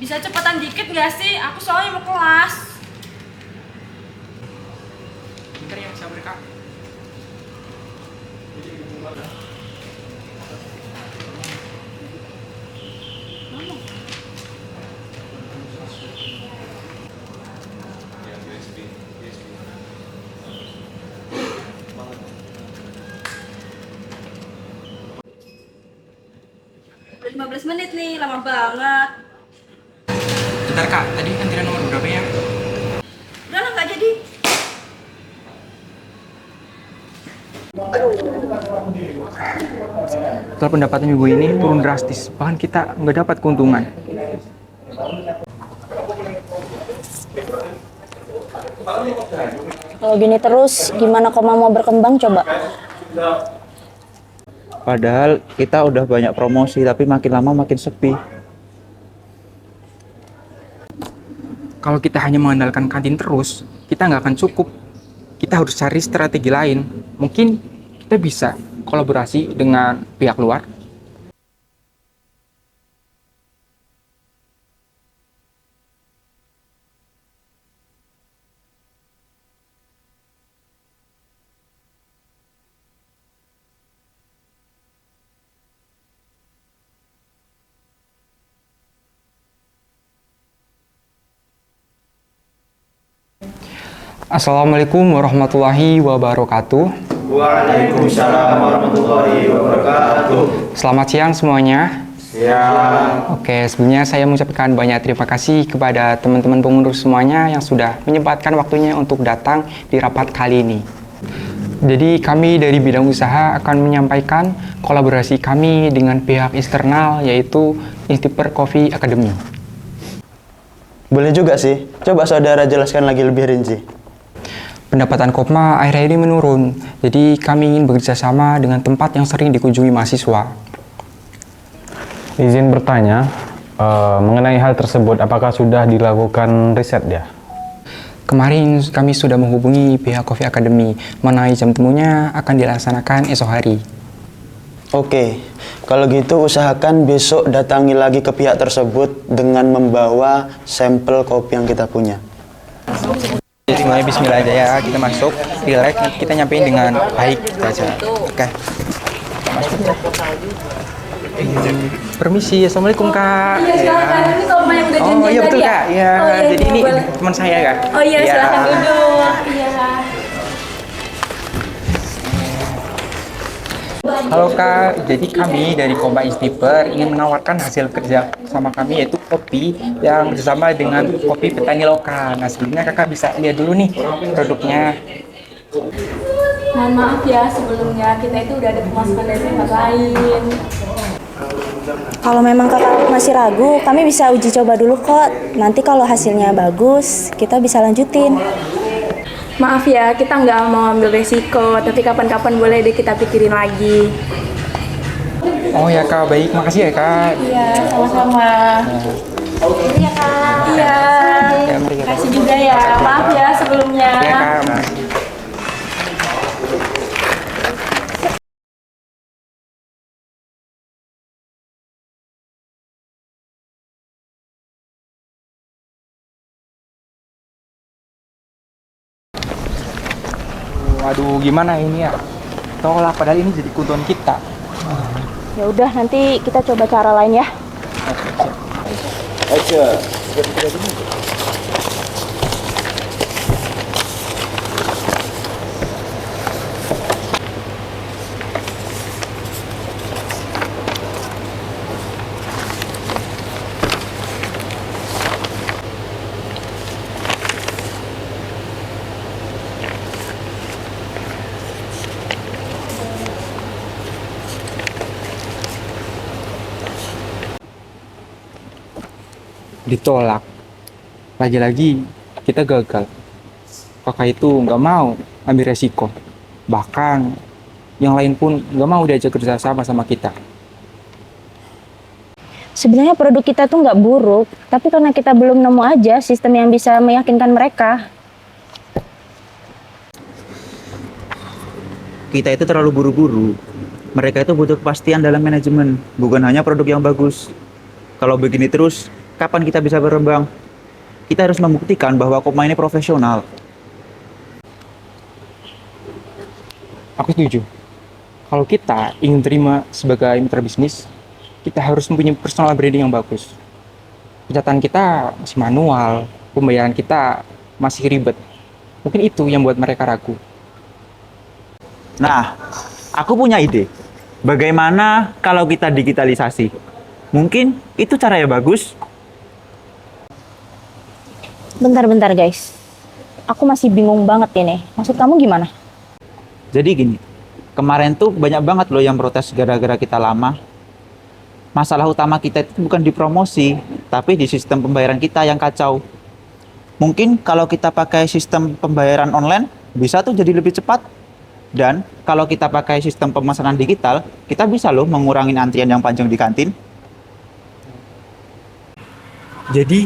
Bisa cepetan dikit nggak sih? Aku soalnya mau kelas. Bentar ya, sabar Kak. Udah 15 menit nih, lama banget. Bentar Kak, tadi antrian nomor berapa ya? Udah lah, nggak jadi. Setelah pendapatan minggu ini turun drastis, bahkan kita nggak dapat keuntungan. Kalau gini terus, gimana Koma mau berkembang coba? Padahal kita udah banyak promosi, tapi makin lama makin sepi. Kalau kita hanya mengandalkan kantin terus, kita nggak akan cukup. Kita harus cari strategi lain. Mungkin kita bisa kolaborasi dengan pihak luar. Assalamualaikum warahmatullahi wabarakatuh. Waalaikumsalam warahmatullahi wabarakatuh. Selamat siang semuanya. Siang. Oke, sebelumnya saya mengucapkan banyak terima kasih kepada teman-teman pengurus semuanya yang sudah menyempatkan waktunya untuk datang di rapat kali ini. Jadi kami dari bidang usaha akan menyampaikan kolaborasi kami dengan pihak eksternal yaitu Instiper Coffee Academy. Boleh juga sih. Coba saudara jelaskan lagi lebih rinci. Pendapatan Kopma akhir-akhir ini menurun, jadi kami ingin bekerja sama dengan tempat yang sering dikunjungi mahasiswa. Izin bertanya, mengenai hal tersebut, apakah sudah dilakukan riset ya? Kemarin kami sudah menghubungi pihak Coffee Academy, mengenai jam temunya akan dilaksanakan esok hari. Oke, kalau gitu usahakan besok datangi lagi ke pihak tersebut dengan membawa sampel kopi yang kita punya. Jadi mulai bismillah aja ya, kita masuk, relax, nanti kita nyampein dengan baik gitu aja. Oke. Kita masuk. Permisi, assalamualaikum Kak. Iya, silakan. Ini Koma yang udah Oh janjian iya betul tadi ya? Kak, ya. Oh, iya, Jadi iya, ini boleh. teman saya Kak. Oh iya, Ya. silakan duduk. Iya. Halo Kak, jadi kami dari Komba Instiper ingin menawarkan hasil kerja sama kami yaitu kopi yang bersama dengan kopi petani lokal. Nah sebelumnya Kakak bisa lihat dulu nih produknya. Mohon maaf ya, sebelumnya kita itu udah ada pemasukan dari tempat lain. Kalau memang kakak masih ragu, kami bisa uji coba dulu kok. Nanti kalau hasilnya bagus, kita bisa lanjutin. Maaf ya, kita nggak mau ambil resiko, tapi kapan-kapan boleh deh kita pikirin lagi. Oh ya Kak, baik. Makasih ya Kak. Iya, sama-sama. Iya Kak. Iya. Ya, mari Kak. Kasih juga ya. Maaf ya sebelumnya. Ya Kak, makasih. Waduh, gimana ini ya? Tolak, padahal ini jadi keuntungan kita. Ya udah, nanti kita coba cara lain ya. Aja. Ditolak. Lagi-lagi kita gagal. Kakak itu nggak mau ambil resiko. Bahkan yang lain pun nggak mau diajak kerja sama sama kita. Sebenarnya produk kita tuh nggak buruk, tapi karena kita belum nemu aja sistem yang bisa meyakinkan mereka. Kita itu terlalu buru-buru. Mereka itu butuh kepastian dalam manajemen, bukan hanya produk yang bagus. Kalau begini terus, kapan kita bisa berkembang? Kita harus membuktikan bahwa Kopma ini profesional. Aku setuju. Kalau kita ingin terima sebagai mitra bisnis, kita harus mempunyai personal branding yang bagus. Pencataan kita masih manual, pembayaran kita masih ribet. Mungkin itu yang buat mereka ragu. Nah, aku punya ide. Bagaimana kalau kita digitalisasi? Mungkin itu cara yang bagus. Bentar-bentar guys. Aku masih bingung banget ini. Maksud kamu gimana? Jadi gini, kemarin tuh banyak banget loh yang protes gara-gara kita lama. Masalah utama kita itu bukan di promosi, tapi di sistem pembayaran kita yang kacau. Mungkin kalau kita pakai sistem pembayaran online, bisa tuh jadi lebih cepat. Dan kalau kita pakai sistem pemesanan digital, kita bisa loh mengurangi antrian yang panjang di kantin. Jadi,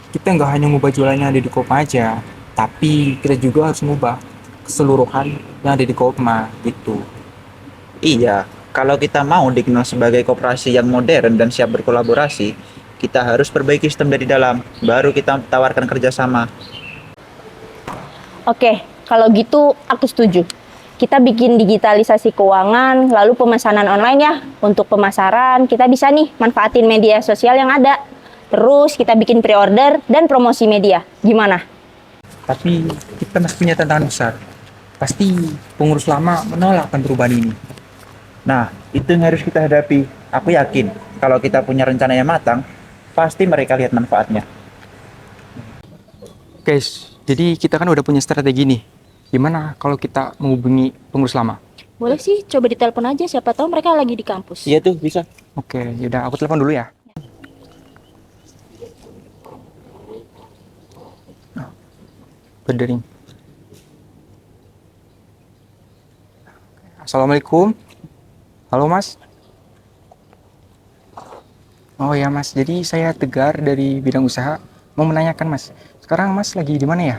kita nggak hanya ngubah jualannya ada di Kopma aja, tapi kita juga harus ngubah keseluruhan yang ada di Kopma, gitu. Iya, kalau kita mau dikenal sebagai koperasi yang modern dan siap berkolaborasi, kita harus perbaiki sistem dari dalam, baru kita tawarkan kerjasama. Oke, kalau gitu aku setuju. Kita bikin digitalisasi keuangan, lalu pemesanan online ya. Untuk pemasaran, kita bisa nih manfaatin media sosial yang ada. Terus kita bikin pre-order dan promosi media. Gimana? Tapi kita masih punya tantangan besar. Pasti pengurus lama menolak akan perubahan ini. Nah, itu yang harus kita hadapi. Aku yakin, kalau kita punya rencana yang matang, pasti mereka lihat manfaatnya. Guys, jadi kita kan udah punya strategi nih. Gimana kalau kita menghubungi pengurus lama? Boleh sih, coba ditelepon aja. Siapa tahu mereka lagi di kampus. Iya tuh, bisa. Oke, yaudah aku telepon dulu ya. Berdering. Assalamualaikum. Halo Mas. Oh ya Mas, jadi saya Tegar dari bidang usaha. Mau menanyakan Mas, sekarang Mas lagi di mana ya?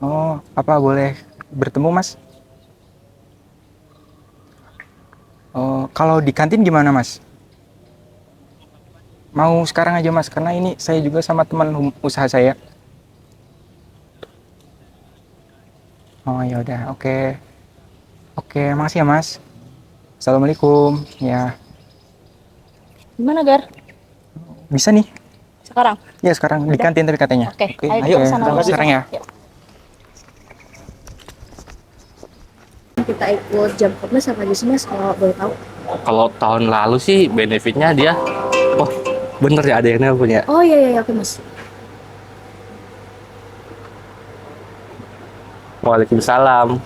Oh, apa boleh bertemu Mas? Oh, kalau di kantin gimana Mas? Mau sekarang aja Mas, karena ini saya juga sama teman usaha saya. Oh ya udah, oke. Oke, makasih ya Mas. Assalamualaikum. Ya, Gimana, Gar? bisa nih. Sekarang? Ya sekarang di kantin tapi katanya. Oke, Oke, ayo kita kesana dulu. sekarang ya. Yuk. Kita ikut jam kopnas apa aja sih Mas kalau boleh tahu? Kalau tahun lalu sih benefitnya dia, oh bener ya ada yang punya. Oh iya oke Mas. Waalaikumsalam.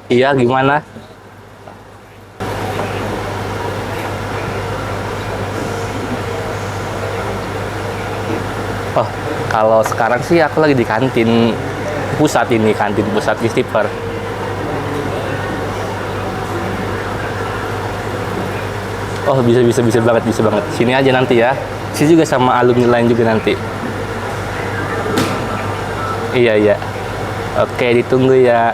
Iya gimana? Oh kalau sekarang sih aku lagi di kantin pusat ini, kantin pusat Istiper. Oh bisa banget, bisa banget. Sini aja nanti ya. Sini juga sama alumni lain juga nanti. Iya. Oke, ditunggu ya.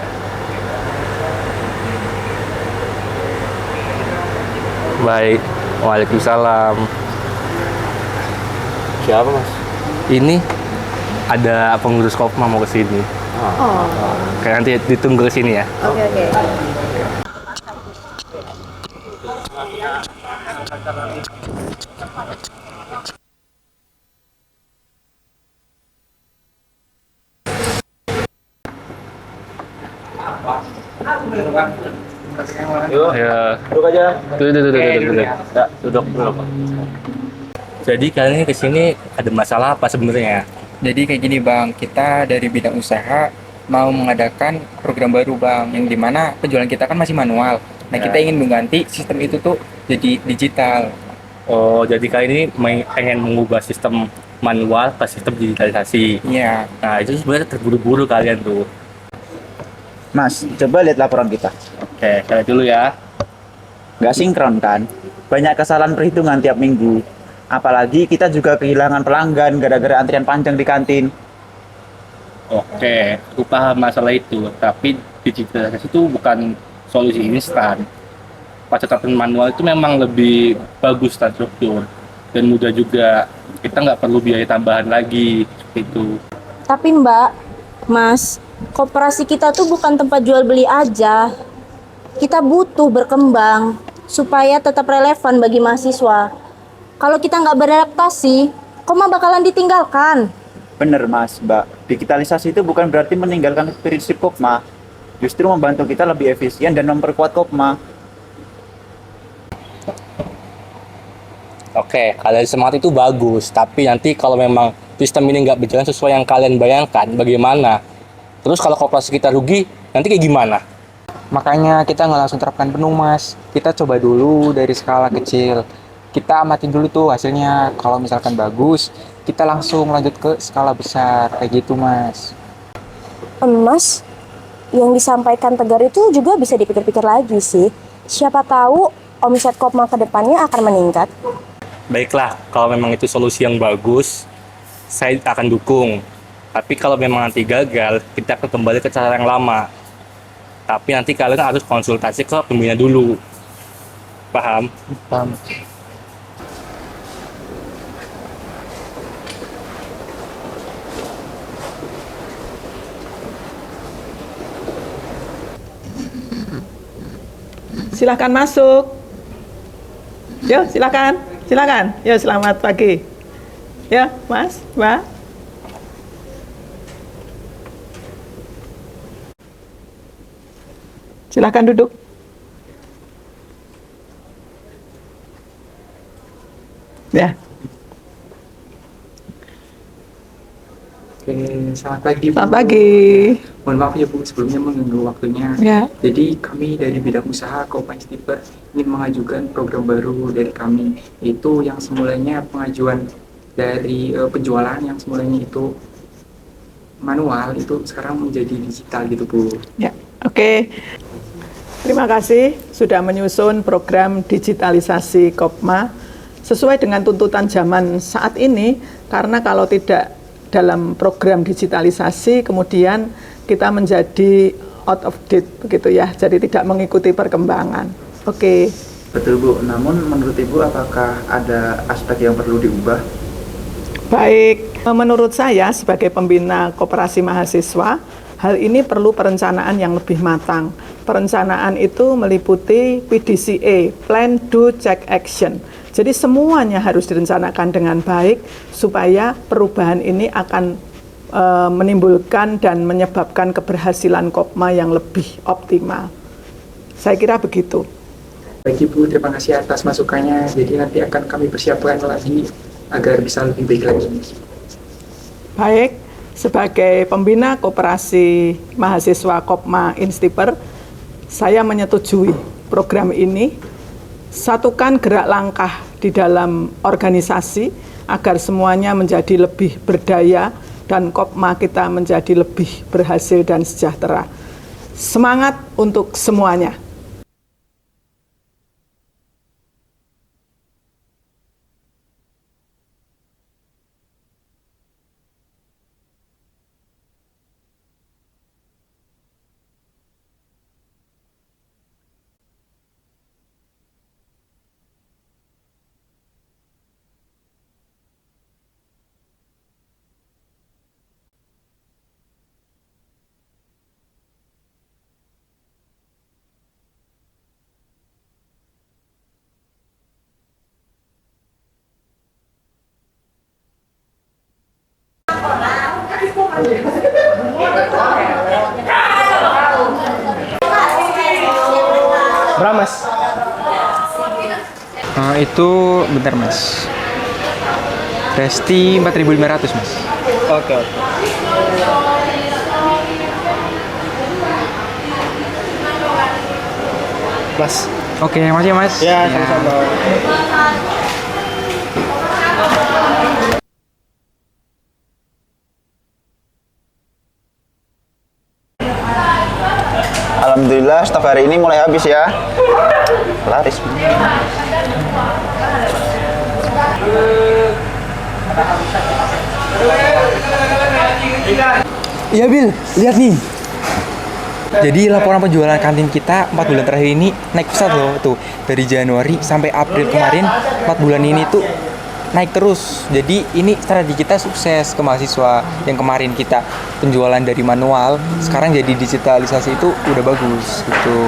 Baik. Waalaikumsalam. Siapa, Mas? Ini ada pengurus Kopma mau ke sini. Oh, Oke, nanti ditunggu ke sini ya. oke. Ya. Duduk aja. Duduk. Jadi kalian ini kesini ada masalah apa sebenarnya? Jadi kayak gini Bang, kita dari bidang usaha mau mengadakan program baru Bang, yang dimana penjualan kita kan masih manual. Nah kita ingin mengganti sistem itu tuh jadi digital. Oh, jadi kalian ini pengen mengubah sistem manual ke sistem digitalisasi. Iya. Nah, itu sebenarnya terburu-buru kalian tuh. Mas, coba lihat laporan kita. Oke, saya lihat dulu ya. Nggak sinkron kan? Banyak kesalahan perhitungan tiap minggu. Apalagi kita juga kehilangan pelanggan gara-gara antrian panjang di kantin. Oke, aku paham masalah itu. Tapi digitalisasi itu bukan solusi instan. Pencatatan manual itu memang lebih bagus dan struktur. dan mudah juga. Kita nggak perlu biaya tambahan lagi seperti itu. Tapi Mbak, Mas, koperasi kita tuh bukan tempat jual beli aja. Kita butuh berkembang supaya tetap relevan bagi mahasiswa. Kalau kita nggak beradaptasi, Kopma bakalan ditinggalkan. Bener Mas, Mbak. Digitalisasi itu bukan berarti meninggalkan prinsip Kopma. Justru membantu kita lebih efisien dan memperkuat Kopma. Oke, kalian semangat itu bagus, tapi nanti kalau memang sistem ini nggak berjalan sesuai yang kalian bayangkan, bagaimana? Terus kalau koperasi kita rugi, nanti kayak gimana? Makanya kita nggak langsung terapkan penuh, Mas. Kita coba dulu dari skala kecil. Kita amatin dulu tuh hasilnya. Kalau misalkan bagus, kita langsung lanjut ke skala besar. Kayak gitu, Mas. Mas, yang disampaikan Tegar itu juga bisa dipikir-pikir lagi sih. Siapa tahu omset Kopma ke depannya akan meningkat. Baiklah, kalau memang itu solusi yang bagus, saya akan dukung. Tapi kalau memang nanti gagal, kita akan kembali ke cara yang lama. Tapi nanti kalian harus konsultasi ke pembina dulu. Paham? Paham. Silahkan masuk. Yo, silakan. Silakan. Yo, selamat pagi. Ya, Mas, Mbak. Silakan duduk. Ya, Oke, selamat pagi, Bu. selamat pagi. Mohon maaf ya, Bu, sebelumnya mengganggu waktunya. Ya. Jadi kami dari bidang usaha Kopma Instiper ingin mengajukan program baru dari kami, yaitu yang semulanya pengajuan dari penjualan yang semulanya itu manual, itu sekarang menjadi digital gitu, Bu. Ya, oke. Terima kasih sudah menyusun program digitalisasi Kopma sesuai dengan tuntutan zaman saat ini, karena kalau tidak dalam program digitalisasi kemudian kita menjadi out of date begitu ya, jadi tidak mengikuti perkembangan. Oke. Betul Bu, namun menurut Ibu apakah ada aspek yang perlu diubah? Baik, menurut saya sebagai pembina koperasi mahasiswa, hal ini perlu perencanaan yang lebih matang. Perencanaan itu meliputi PDCA, Plan, Do, Check, Action. Jadi semuanya harus direncanakan dengan baik supaya perubahan ini akan menimbulkan dan menyebabkan keberhasilan Kopma yang lebih optimal. Saya kira begitu. Baik Ibu, terima kasih atas masukannya. Jadi nanti akan kami persiapkan lagi agar bisa lebih baik lagi. Baik, sebagai pembina koperasi mahasiswa Kopma Instiper, saya menyetujui program ini. Satukan gerak langkah di dalam organisasi agar semuanya menjadi lebih berdaya dan Kopma kita menjadi lebih berhasil dan sejahtera. Semangat untuk semuanya. Berapa, Mas? Itu bentar, Mas. Resti 4.500, Mas. Oke. Mas, Oke, makasih ya, Mas. ya sama-sama. Alhamdulillah stok hari ini mulai habis ya. Laris. Iya, Bil. Lihat nih. Jadi laporan penjualan kantin kita 4 bulan terakhir ini naik pesat loh tuh. Dari Januari sampai April kemarin 4 bulan ini tuh naik terus. Jadi ini strategi kita sukses ke mahasiswa. Yang kemarin kita penjualan dari manual, sekarang jadi digitalisasi itu udah bagus gitu.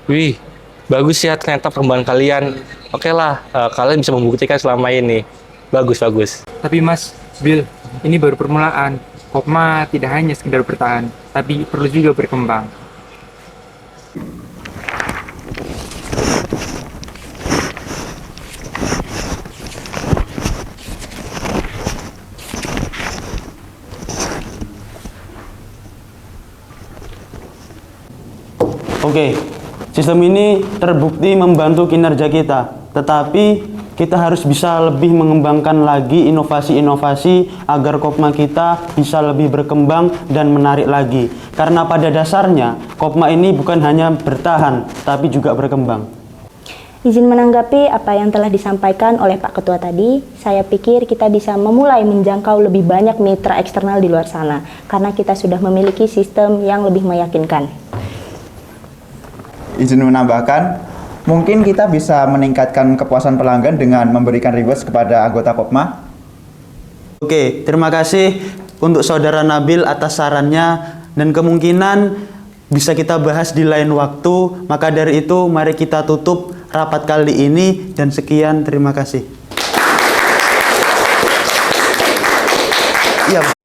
Wih, bagus ya ternyata perkembangan kalian. Oke lah, kalian bisa membuktikan selama ini. Bagus, bagus. Tapi Mas, Bill, ini baru permulaan. Kopma tidak hanya sekedar bertahan, tapi perlu juga berkembang. Oke, sistem ini terbukti membantu kinerja kita, tetapi kita harus bisa lebih mengembangkan lagi inovasi-inovasi agar Kopma kita bisa lebih berkembang dan menarik lagi. Karena pada dasarnya, Kopma ini bukan hanya bertahan, tapi juga berkembang. Izin menanggapi apa yang telah disampaikan oleh Pak Ketua tadi, saya pikir kita bisa memulai menjangkau lebih banyak mitra eksternal di luar sana, karena kita sudah memiliki sistem yang lebih meyakinkan. Izin menambahkan, mungkin kita bisa meningkatkan kepuasan pelanggan dengan memberikan rewards kepada anggota Kopma. Oke, terima kasih untuk Saudara Nabil atas sarannya dan kemungkinan bisa kita bahas di lain waktu. Maka dari itu, mari kita tutup rapat kali ini dan sekian, terima kasih. Iya.